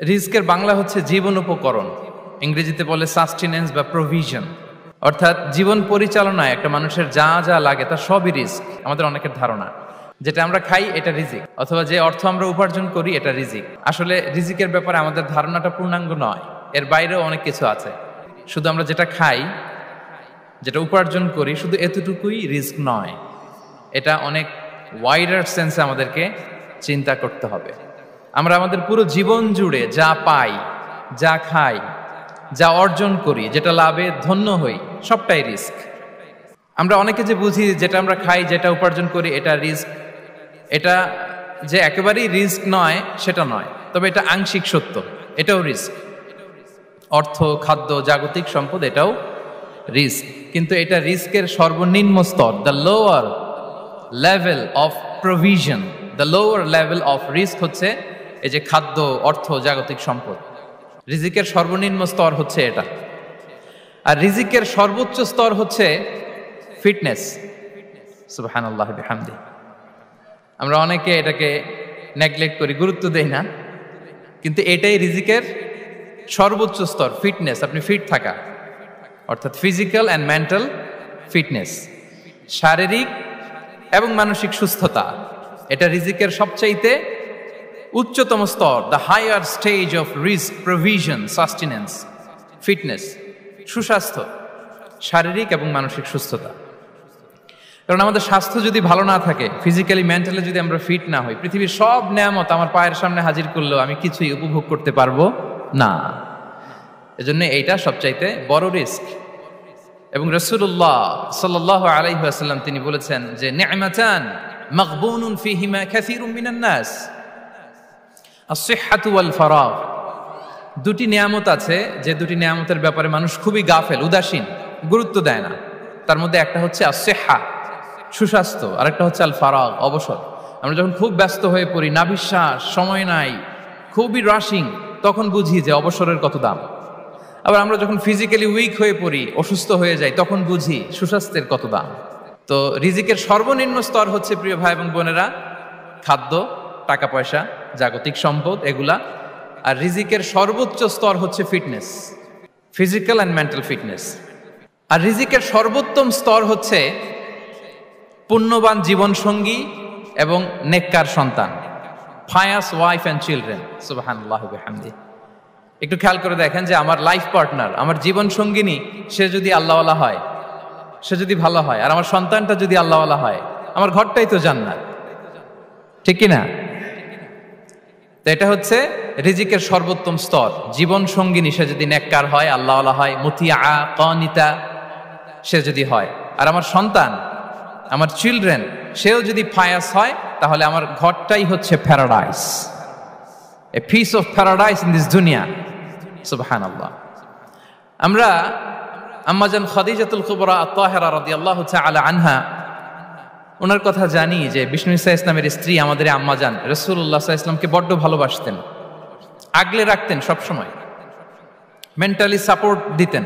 রিস্কের বাংলা হচ্ছে জীবন উপকরণ, ইংরেজিতে বলে সাস্টেনেন্স বা প্রভিশন। অর্থাৎ জীবন পরিচালনায় একটা মানুষের যা যা লাগে তার সবই রিস্ক। আমাদের অনেকের ধারণা যেটা আমরা খাই এটা রিজিক, অথবা যে অর্থ আমরা উপার্জন করি এটা রিজিক। আসলে রিজিকের ব্যাপারে আমাদের ধারণাটা পূর্ণাঙ্গ নয়, এর বাইরেও অনেক কিছু আছে। শুধু আমরা যেটা খাই, যেটা উপার্জন করি, শুধু এতটুকুই রিস্ক নয়, এটা অনেক ওয়াইডার সেন্সে আমাদেরকে চিন্তা করতে হবে। আমরা আমাদের পুরো জীবন জুড়ে যা পাই, যা খাই, যা অর্জন করি, যেটা লাভে ধন্য হই, সবটাই রিস্ক। আমরা অনেকে যে বুঝি যেটা আমরা খাই, যেটা উপার্জন করি এটা রিস্ক, এটা যে একেবারেই রিস্ক নয় সেটা নয়, তবে এটা আংশিক সত্য, এটাও রিস্ক। অর্থ, খাদ্য, জাগতিক সম্পদ এটাও রিস্ক, কিন্তু এটা রিস্কের সর্বনিম্ন স্তর। The lower level of provision, the lower level of risk হচ্ছে এই যে খাদ্য, অর্থ, জাগতিক সম্পদ। রিজিকের সর্বনিম্ন স্তর হচ্ছে এটা। আর রিজিকের সর্বোচ্চ স্তর হচ্ছে ফিটনেস। সুবহানাল্লাহ বিহামদি। আমরা অনেকে এটাকে নেগলেক্ট করি, গুরুত্ব দেই না, কিন্তু এটাই রিজিকের সর্বোচ্চ স্তর, ফিটনেস। আপনি ফিট থাকা, অর্থাৎ ফিজিক্যাল অ্যান্ড মেন্টাল ফিটনেস, শারীরিক এবং মানসিক সুস্থতা, এটা রিজিকের সবচাইতে উচ্চতম স্তর। দ্য হায়ার স্টেজ অফ রিস্ক, প্রভিশন, সাস্টেনেন্স, ফিটনেস, সুস্বাস্থ্য, শারীরিক এবং মানসিক সুস্থতা। কারণ আমাদের স্বাস্থ্য যদি ভালো না থাকে, ফিজিক্যালি মেন্টালি যদি আমরা ফিট না হই, পৃথিবীর সব নেয়ামত আমার পায়ের সামনে হাজির করলেও আমি কিছুই উপভোগ করতে পারবো না। এজন্য এইটা সবচাইতে বড় রিস্ক। এবং রাসূলুল্লাহ সাল্লাল্লাহু আলাইহি ওয়াসাল্লাম তিনি বলেছেন যে নি'মাতান মাগবুনুন ফীহিমা কাসীরুম মিনান নাস, আস-সিহহাতু ওয়াল ফারাগ। দুটি নিয়ামত আছে যে দুটি নিয়ামতের ব্যাপারে মানুষ খুবই গাফেল, উদাসীন, গুরুত্ব দেয় না। তার মধ্যে একটা হচ্ছে আস-সিহহা, সুস্বাস্থ্য, আর একটা হচ্ছে আল ফারাগ, অবসর। আমরা যখন খুব ব্যস্ত হয়ে পড়ি, নাভিশ্বাস, সময় নাই, খুবই রাশিং, তখন বুঝি যে অবসরের কত দাম। আবার আমরা যখন ফিজিক্যালি উইক হয়ে পড়ি, অসুস্থ হয়ে যাই, তখন বুঝি সুস্বাস্থ্যের কত দাম। তো রিজিকের সর্বনিম্ন স্তর হচ্ছে, প্রিয় ভাই এবং বোনেরা, খাদ্য, টাকা পয়সা, জাগতিক সম্পদ, এগুলা। আর রিজিকের সর্বোচ্চ স্তর হচ্ছে fitness, physical and mental fitness. আর রিজিকের সর্বোত্তম স্তর হচ্ছে পুণ্যবান জীবন সঙ্গী এবং নেককার সন্তান, ফায়াস ওয়াইফ অ্যান্ড চিলড্রেন। সুবহানাল্লাহ বিহামদি। একটু খেয়াল করে দেখেন যে আমার লাইফ পার্টনার, আমার জীবন সঙ্গিনী, সে যদি আল্লাহওয়ালা হয়, সে যদি ভালো হয়, আর আমার সন্তানটা যদি আল্লাহওয়ালা হয়, আমার ঘরটাই তো জান্নাত, ঠিক কিনা? তো এটা হচ্ছে রিজিকের সর্বোত্তম স্তর। জীবন সঙ্গিনী সে যদি নেককার হয়, আল্লাহওয়ালা হয়, মুতিয়া কানিতা সে যদি হয়, আর আমার সন্তান, আমার চিলড্রেন, সেও যদি ফায়াস হয়, তাহলে আমার ঘরটাই হচ্ছে paradise, a piece of paradise in this দুনিয়া। সুবহানাল্লাহ। আমরা আম্মাজান খাদিজাতুল কুবরা আত-তাহিরা রাদিয়াল্লাহু তাআলা আনহা, ওনার কথা জানি যে বিষ্ণু ঈসা ইসলামের স্ত্রী আমাদের আম্মাজান রাসূলুল্লাহ সাল্লাল্লাহু আলাইহি ওয়াসাল্লামকে বড্ড ভালোবাসতেন, আগলে রাখতেন সব সময়, মেন্টালি সাপোর্ট দিতেন,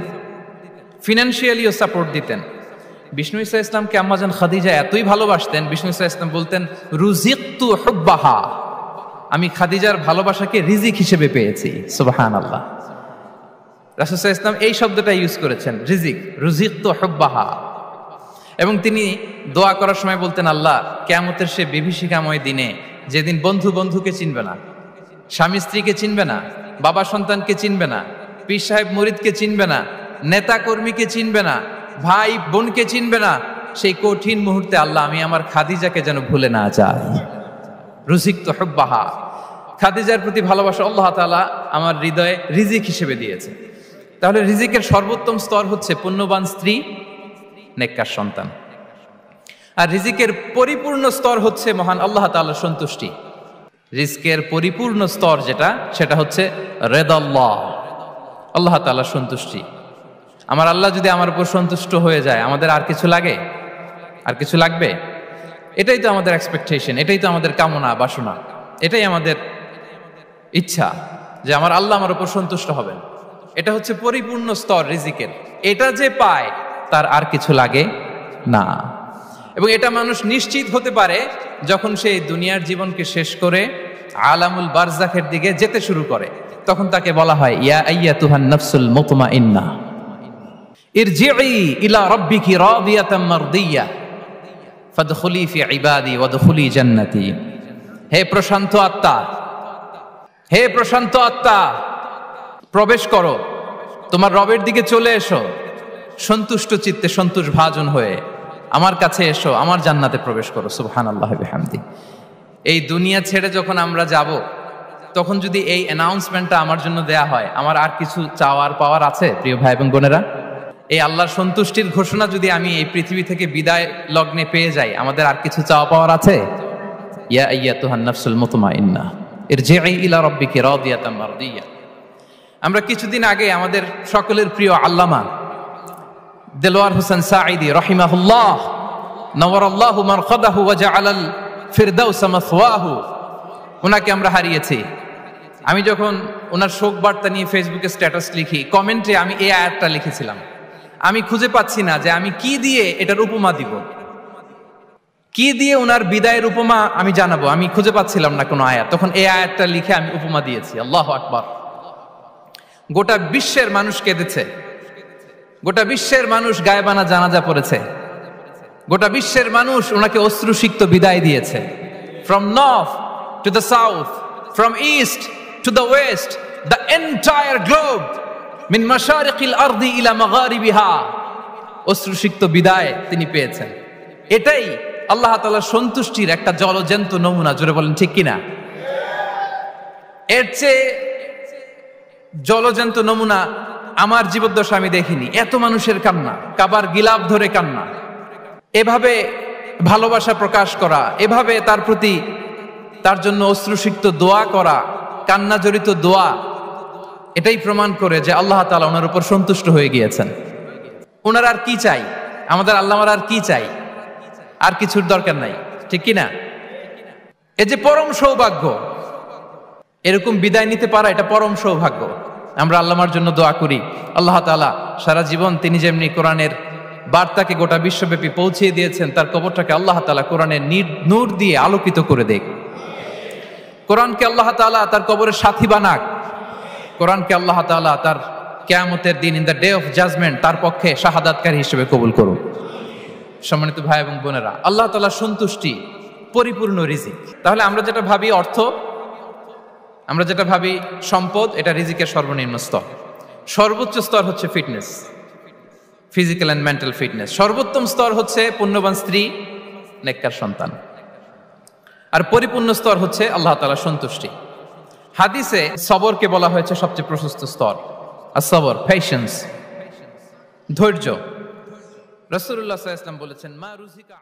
ফিনান্সিয়ালিও সাপোর্ট দিতেন। বিষ্ণু ঈসা ইসলামকে আম্মাজান খাদিজা এতই ভালোবাসতেন, বিষ্ণু ঈসা ইসলাম বলতেন রুজিকতু হুব্বাহা, আমি খাদিজার ভালোবাসাকে রিজিক হিসেবে পেয়েছি। সুবহানাল্লাহ। রাসূল সাল্লাল্লাহু আলাইহি ওয়াসাল্লাম এই শব্দটা ইউজ করেছেন, রিজিক, রুজিকতু হুব্বাহা। এবং তিনি দোয়া করার সময় বলতেন, আল্লাহ, কিয়ামতের সে বিভীষিকাময় দিনে, যেদিন বন্ধু বন্ধুকে চিনবে না, স্বামী স্ত্রীকে চিনবে না, বাবা সন্তানকে চিনবে না, পীর সাহেব মুরিদকে চিনবে না, নেতা কর্মীকে চিনবে না, ভাই বোনকে চিনবে না, সেই কঠিন মুহূর্তে আল্লাহ, আমি আমার খাদিজাকে যেন ভুলে না যাই। রুজিকতু হুব্বাহা, খাদিজার প্রতি ভালোবাসা আল্লাহ তাআলা আমার হৃদয়ে রিজিক হিসেবে দিয়েছে। তাহলে রিজিকের সর্বোত্তম স্তর হচ্ছে পুণ্যবান স্ত্রী, নেককার সন্তান। আর রিজিকের পরিপূর্ণ স্তর হচ্ছে মহান আল্লাহ তাআলার সন্তুষ্টি। রিজিকের পরিপূর্ণ স্তর যেটা, সেটা হচ্ছে রিদাল্লাহ, আল্লাহ তাআলার সন্তুষ্টি। আমার আল্লাহ যদি আমার উপর সন্তুষ্ট হয়ে যায়, আমাদের আর কিছু লাগে? আর কিছু লাগবে? এটাই তো আমাদের এক্সপেকটেশন, এটাই তো আমাদের কামনা বাসনা, এটাই আমাদের ইচ্ছা যে আমার আল্লাহ আমার উপর সন্তুষ্ট হবেন। এটা হচ্ছে পরিপূর্ণ স্তর রিজিকের। এটা যে পায় তার আর কিছু লাগে না। এবং এটা মানুষ নিশ্চিত হতে পারে যখন সে দুনিয়ার জীবনকে শেষ করে আলামুল বারজাখের দিকে যেতে শুরু করে, তখন তাকে বলা হয় ইয়া আইয়াতুহান নাফসুল মুতমাইন্নাহ ইরজিই ইলা রাব্বিকি রাদিয়াতাম মারদিয়া ফাদখুলি ফি ইবাদি ওয়াদখুলি জান্নাতি। হে প্রশান্ত আত্মা, হে প্রশান্ত আত্মা, প্রবেশ করো, তোমার রবের দিকে চলে এসো, সন্তুষ্ট চিত্তে সন্তোষ ভাজন হয়ে আমার কাছে এসো, আমার জান্নাতে প্রবেশ করো। সুবহানাল্লাহ বিহামদি। এই দুনিয়া ছেড়ে যখন আমরা যাব, তখন যদি এই অ্যানাউন্সমেন্টটা আমার জন্য দেয়া হয়, আমার আর কিছু চাওয়ার পাওয়ার আছে? প্রিয় ভাই এবং বোনেরা, এই আল্লাহর সন্তুষ্টির ঘোষণা যদি আমি এই পৃথিবী থেকে বিদায় লগ্নে পেয়ে যাই, আমাদের আর কিছু চাওয়া পাওয়ার আছে? ইয়া আইয়াতুহান নাফসুল মুতমাইন্নাহ ইরজিই ইলা রাব্বিকি রাদিয়াতাম মারদিয়া। আমরা কিছুদিন আগে আমাদের সকলের প্রিয় আল্লামা দেলোয়ার হোসেন সাঈদী রাহিমাহুল্লাহ নওয়ারাল্লাহু মারকাদাহু ওয়া জাআলাল ফিরদাউস মাসওয়াহু, ওনাকে আমরা হারিয়েছি। আমি যখন ওনার শোক বার্তা নিয়ে ফেসবুকে স্ট্যাটাস লিখি, কমেন্টে আমি এই আয়াতটা লিখেছিলাম, আমি খুঁজে পাচ্ছি না যে আমি কি দিয়ে এটার উপমা দিব, কি দিয়ে ওনার বিদায়ের উপমা আমি জানাবো, আমি খুঁজে পাচ্ছিলাম না কোনো আয়াত। তখন এই আয়াতটা লিখে আমি উপমা দিয়েছি। আল্লাহু আকবার। গোটা বিশ্বের মানুষ কেঁদেছে, গোটা বিশ্বের মানুষ গায়েবানা জানাজা পড়েছে, গোটা বিশ্বের মানুষ ওনাকে অশ্রুসিক্ত বিদায় দিয়েছে। From north to the south, from east to the west, the entire globe, মিন মাশারিকিল আরদি ইলা মাগারিবিহা, অশ্রুসিক্ত বিদায় তিনি পেয়েছেন। এটাই আল্লাহ তাআলার সন্তুষ্টির একটা জলজ্যান্ত নমুনা। জোরে বলেন ঠিক কিনা? এর চেয়ে জলজ্যান্ত নমুনা আমার জীবদ্দশা আমি দেখিনি। এত মানুষের কান্না, কাবার গিলাফ ধরে কান্না, এভাবে ভালোবাসা প্রকাশ করা, এভাবে তার প্রতি তার জন্য অশ্রুসিক্ত দোয়া করা, কান্না জড়িত দোয়া, এটাই প্রমাণ করে যে আল্লাহ তাআলা ওনার উপর সন্তুষ্ট হয়ে গিয়েছেন। ওনার আর কি চাই? আমাদের আল্লাহর আর কি চাই? আর কিছুর দরকার নাই, ঠিক কিনা? এই যে পরম সৌভাগ্য, এরকম বিদায় নিতে পারা, এটা পরম সৌভাগ্য। আমরা আল্লাহর জন্য দোয়া করি, আল্লাহ তাআলা সারা জীবন তিনি যেমনি কোরআনের বার্তাকে গোটা বিশ্বব্যাপী পৌঁছিয়ে দিয়েছেন, তার কবরটাকে আল্লাহ তাআলা কোরআনের নূর দিয়ে আলোকিত করে দেখ। কোরআনকে আল্লাহ তাআলা তার কবরের সাথী বানাক। কোরআনকে আল্লাহ তাআলা তার কিয়ামতের দিন, in the day of judgment, তার পক্ষে শাহাদাতকারী হিসেবে কবুল করুন। সম্মানিত ভাই এবং বোনেরা, আল্লাহ তাআলার সন্তুষ্টি পরিপূর্ণ রিজিক। তাহলে আমরা যেটা ভাবি অর্থ, আমরা যেটা ভাবি সম্পদ, এটা রিজিকের সর্বনিম্ন স্তর। সর্বোচ্চ স্তর হচ্ছে fitness, physical and mental fitness. সর্বোত্তম স্তর হচ্ছে পুণ্যবান স্ত্রী, নেককার সন্তান। আর পরিপূর্ণ স্তর হচ্ছে আল্লাহ তাআলার সন্তুষ্টি। হাদিসে সবরকে বলা হয়েছে সবচেয়ে প্রশস্ত স্তর। আর সবর, পেশেন্স, ধৈর্য। রাসূলুল্লাহ সাল্লাল্লাহু আলাইহি ওয়াসাল্লাম বলেছেন, মা রুজিকা